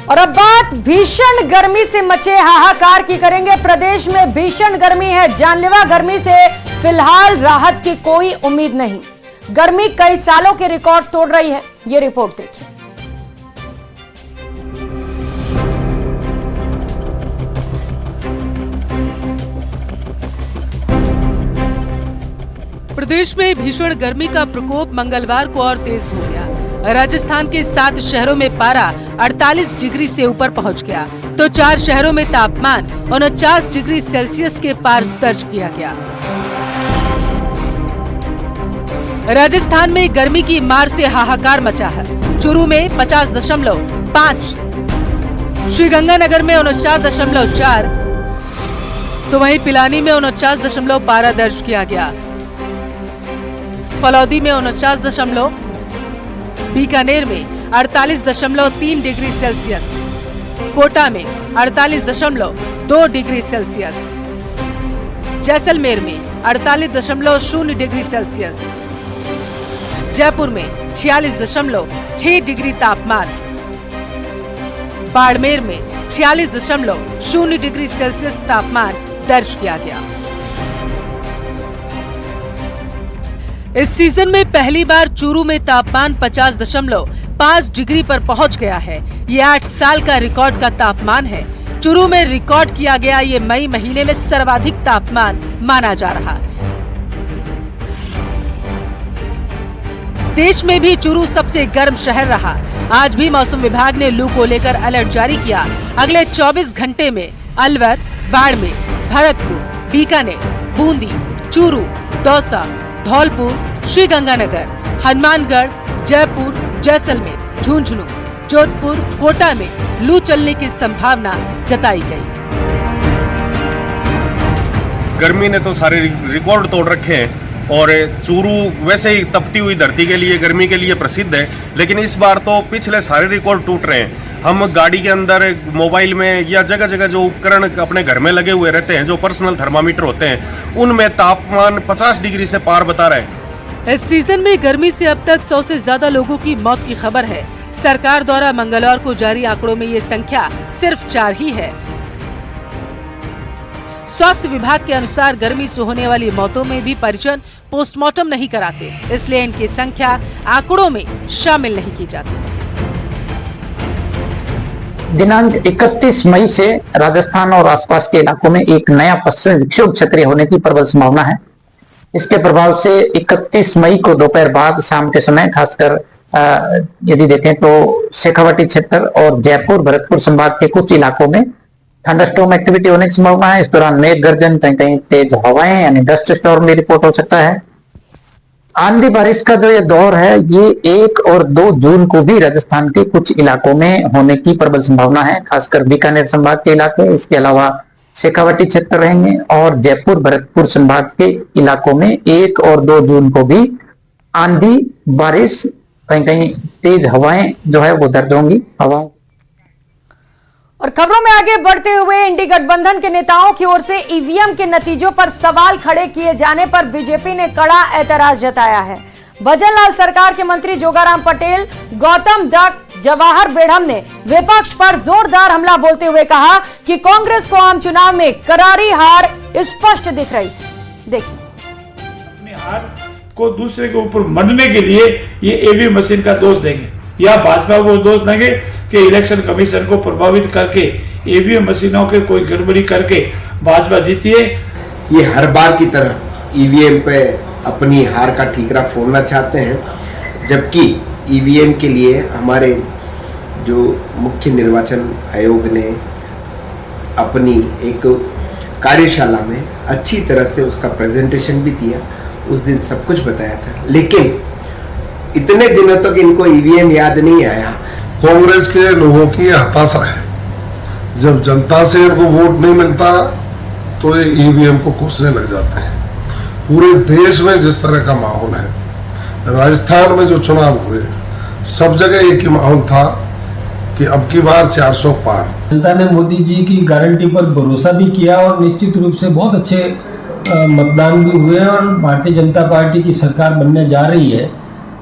और अब बात भीषण गर्मी से मचे हाहाकार की करेंगे। प्रदेश में भीषण गर्मी है। जानलेवा गर्मी से फिलहाल राहत की कोई उम्मीद नहीं। गर्मी कई सालों के रिकॉर्ड तोड़ रही है। ये रिपोर्ट देखिए। प्रदेश में भीषण गर्मी का प्रकोप मंगलवार को और तेज हो गया। राजस्थान के 7 शहरों में पारा 48 डिग्री से ऊपर पहुंच गया, तो 4 शहरों में तापमान 49 डिग्री सेल्सियस के पार दर्ज किया गया। राजस्थान में गर्मी की मार से हाहाकार मचा है। चूरू में 50.5, श्रीगंगानगर में 49.4, तो वहीं पिलानी में 49.12 दर्ज किया गया। फलौदी में 49, बीकानेर में 48.3 डिग्री सेल्सियस, कोटा में 48.2 डिग्री सेल्सियस, जैसलमेर में 48.0 डिग्री सेल्सियस, जयपुर में 46.6 डिग्री तापमान, बाड़मेर में 46.0 डिग्री सेल्सियस तापमान दर्ज किया गया। इस सीजन में पहली बार चूरू में तापमान 50.5 डिग्री पर पहुंच गया है। ये 8 साल का रिकॉर्ड का तापमान है। चूरू में रिकॉर्ड किया गया ये मई महीने में सर्वाधिक तापमान माना जा रहा। देश में भी चूरू सबसे गर्म शहर रहा। आज भी मौसम विभाग ने लू को लेकर अलर्ट जारी किया। अगले 24 घंटे में अलवर, बाड़मेर, भरतपुर, बीकानेर, बूंदी, चूरू, दौसा, धौलपुर, श्रीगंगानगर, हनुमानगढ़, जयपुर, जैसलमेर, झुंझुनू, जोधपुर, कोटा में लू चलने की संभावना जताई गई। गर्मी ने तो सारे रिकॉर्ड तोड़ रखे हैं और चूरू वैसे ही तपती हुई धरती के लिए, गर्मी के लिए प्रसिद्ध है, लेकिन इस बार तो पिछले सारे रिकॉर्ड टूट रहे हैं। हम गाड़ी के अंदर, मोबाइल में या जगह जगह जो उपकरण अपने घर में लगे हुए रहते हैं, जो पर्सनल थर्मामीटर होते हैं, उनमें तापमान 50 डिग्री से पार बता रहे हैं। इस सीजन में गर्मी से अब तक 100 से ज्यादा लोगों की मौत की खबर है। सरकार द्वारा मंगलवार को जारी आंकड़ों में ये संख्या सिर्फ 4 ही है। स्वास्थ्य विभाग के अनुसार गर्मी से होने वाली मौतों में भी परिजन पोस्टमार्टम नहीं कराते, इसलिए इनकी संख्या आंकड़ों में शामिल नहीं की जाती। दिनांक 31 मई से राजस्थान और आसपास के इलाकों में एक नया पश्चिमी विक्षोभ सक्रिय होने की प्रबल संभावना है। इसके प्रभाव से 31 मई को दोपहर बाद शाम के समय खासकर यदि देखें तो शेखावाटी क्षेत्र और जयपुर, भरतपुर संभाग के कुछ इलाकों में थंडरस्टॉर्म एक्टिविटी होने की संभावना है। इस दौरान मेघ गर्जन, कहीं कहीं तेज हवाएं यानी डस्ट स्टॉर्म भी रिपोर्ट हो सकता है। आंधी बारिश का जो ये दौर है, ये 1 और 2 जून को भी राजस्थान के कुछ इलाकों में होने की प्रबल संभावना है, खासकर बीकानेर संभाग के इलाके। इसके अलावा शेखावाटी क्षेत्र रहेंगे और जयपुर, भरतपुर संभाग के इलाकों में 1 और 2 जून को भी आंधी बारिश, कहीं कहीं तेज हवाएं जो है वो दर्ज होंगी। हवाओं और खबरों में आगे बढ़ते हुए इंडी गठबंधन के नेताओं की ओर से ईवीएम के नतीजों पर सवाल खड़े किए जाने पर बीजेपी ने कड़ा ऐतराज जताया है। भजनलाल सरकार के मंत्री जोगाराम पटेल, गौतम डक, जवाहर बेढ़म ने विपक्ष पर जोरदार हमला बोलते हुए कहा कि कांग्रेस को आम चुनाव में करारी हार स्पष्ट दिख रही। देखिए, अपनी हार को दूसरे के ऊपर मढ़ने के लिए ये ईवीएम मशीन का दोष देंगे या भाजपा को दोष देंगे कि इलेक्शन कमीशन को प्रभावित करके ईवीएम मशीनों के कोई गड़बड़ी करके भाजपा जीती है। ये हर बार की तरह ईवीएम पे अपनी हार का ठीकरा फोड़ना चाहते हैं, जबकि ईवीएम के लिए हमारे जो मुख्य निर्वाचन आयोग ने अपनी एक कार्यशाला में अच्छी तरह से उसका प्रेजेंटेशन भी दिया, उस दिन सब कुछ बताया था, लेकिन इतने दिनों तक इनको ईवीएम याद नहीं आया। कांग्रेस के लोगों की हताशा है। जब जनता से इनको वोट नहीं मिलता तो ये ईवीएम को कोसने लग जाते हैं। पूरे देश में जिस तरह का माहौल है, राजस्थान में जो चुनाव हुए सब जगह एक ही माहौल था कि अब की बार 400 पार। जनता ने मोदी जी की गारंटी पर भरोसा भी किया और निश्चित रूप से बहुत अच्छे मतदान भी हुए और भारतीय जनता पार्टी की सरकार बनने जा रही है।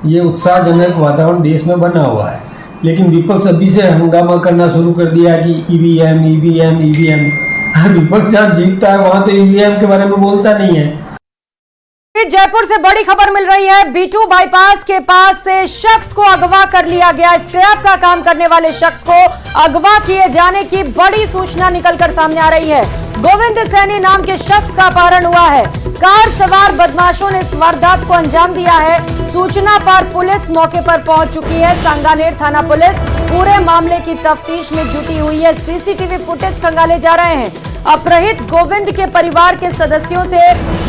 ये उत्साहजनक वातावरण देश में बना हुआ है। लेकिन विपक्ष अभी से हंगामा करना शुरू कर दिया कि ईवीएम ईवीएम ईवीएम। विपक्ष जहाँ जीतता है वहां तो ईवीएम के बारे में बोलता नहीं है। जयपुर से बड़ी खबर मिल रही है। B2 बाईपास के पास से शख्स को अगवा कर लिया गया। स्क्रैप का काम करने वाले शख्स को अगवा किए जाने की बड़ी सूचना निकलकर सामने आ रही है। गोविंद सैनी नाम के शख्स का अपहरण हुआ है। कार सवार बदमाशों ने इस वारदात को अंजाम दिया है। सूचना पर पुलिस मौके पर पहुंच चुकी है। सांगानेर थाना पुलिस पूरे मामले की तफ्तीश में जुटी हुई है। सीसीटीवी फुटेज खंगाले जा रहे हैं। अपहृत गोविंद के परिवार के सदस्यों से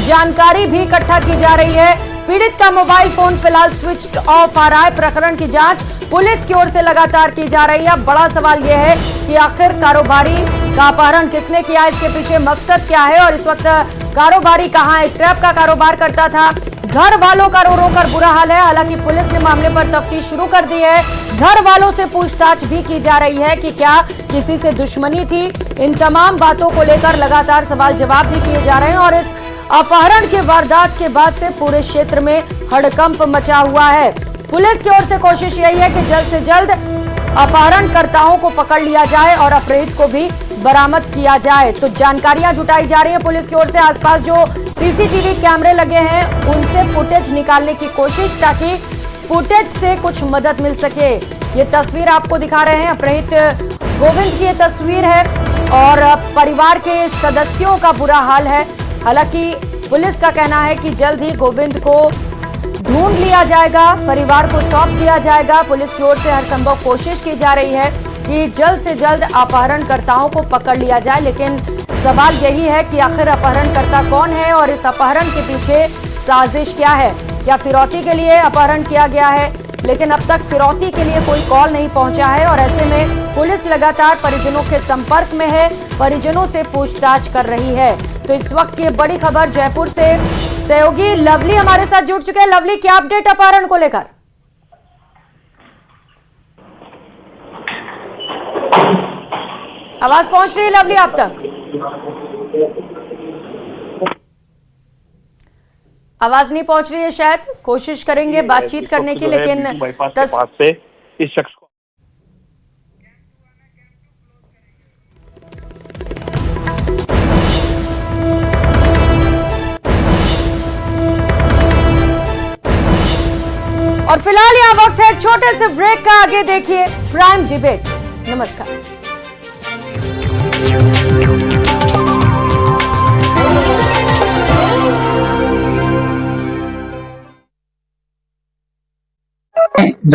जानकारी भी इकट्ठा की जा रही है। पीड़ित का मोबाइल फोन फिलहाल स्विच ऑफ आ रहा है। प्रकरण की जांच पुलिस की ओर से लगातार की जा रही है। बड़ा सवाल यह है कि आखिर कारोबारी का अपहरण किसने किया, इसके पीछे मकसद क्या है और इस वक्त कारोबारी कहां है। स्क्रैप का कारोबार करता था। घर वालों का रो रो कर बुरा हाल है। हालांकि पुलिस ने मामले पर तफ्तीश शुरू कर दी है। घर वालों से पूछताछ भी की जा रही है कि क्या किसी से दुश्मनी थी। इन तमाम बातों को लेकर लगातार सवाल जवाब भी किए जा रहे हैं और इस अपहरण के वारदात के बाद से पूरे क्षेत्र में हड़कंप मचा हुआ है। पुलिस की ओर से कोशिश यही है कि जल्द से जल्द अपहरणकर्ताओं को पकड़ लिया जाए और अपहृत को भी बरामद किया जाए। तो जानकारियां जुटाई जा रही है पुलिस की ओर से। आसपास जो सीसीटीवी कैमरे लगे हैं उनसे फुटेज निकालने की कोशिश, ताकि फुटेज से कुछ मदद मिल सके। ये तस्वीर आपको दिखा रहे हैं, अपहृत गोविंद की ये तस्वीर है और परिवार के सदस्यों का बुरा हाल है। हालांकि पुलिस का कहना है कि जल्द ही गोविंद को ढूंढ लिया जाएगा, परिवार को सौंप दिया जाएगा। पुलिस की ओर से हर संभव कोशिश की जा रही है कि जल्द से जल्द अपहरणकर्ताओं को पकड़ लिया जाए। लेकिन सवाल यही है कि आखिर अपहरणकर्ता कौन है और इस अपहरण के पीछे साजिश क्या है। क्या फिरौती के लिए अपहरण किया गया है, लेकिन अब तक फिरौती के लिए कोई कॉल नहीं पहुंचा है और ऐसे में पुलिस लगातार परिजनों के संपर्क में है, परिजनों से पूछताछ कर रही है। तो इस वक्त ये बड़ी खबर जयपुर से सहयोगी लवली हमारे साथ जुड़ चुके हैं। लवली, क्या अपडेट अपहरण को लेकर? आवाज पहुंच रही है लवली आप तक? आवाज नहीं पहुंच रही है, शायद कोशिश करेंगे बातचीत करने की, लेकिन इस शख्स को और फिलहाल यहाँ वक्त है छोटे से ब्रेक का। आगे देखिए प्राइम डिबेट। नमस्कार।